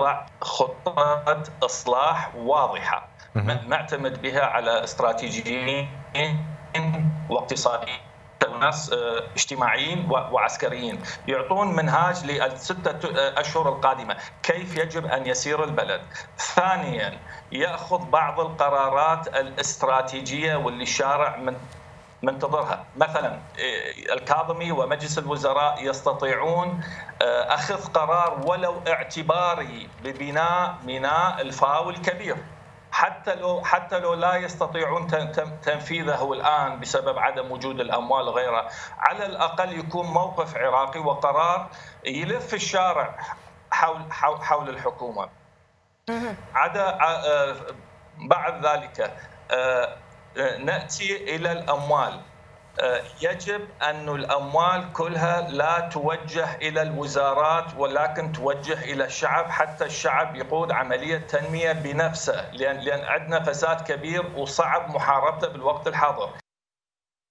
يضع خطة إصلاح واضحة اهم. معتمد بها على استراتيجيين واقتصاديين، ناس اجتماعيين وعسكريين، يعطون منهاج للستة أشهر القادمة كيف يجب أن يسير البلد. ثانيا، يأخذ بعض القرارات الاستراتيجية واللي الشارع منتظرها. مثلا الكاظمي ومجلس الوزراء يستطيعون أخذ قرار ولو اعتباري ببناء ميناء الفاو الكبير، حتى لو لا يستطيعون تنفيذه الآن بسبب عدم وجود الأموال وغيرها، على الأقل يكون موقف عراقي وقرار يلف الشارع حول الحكومة. بعد ذلك نأتي إلى الأموال. يجب أن الأموال كلها لا توجه إلى الوزارات ولكن توجه إلى الشعب، حتى الشعب يقود عملية تنمية بنفسه، لأن عندنا فساد كبير وصعب محاربته بالوقت الحاضر.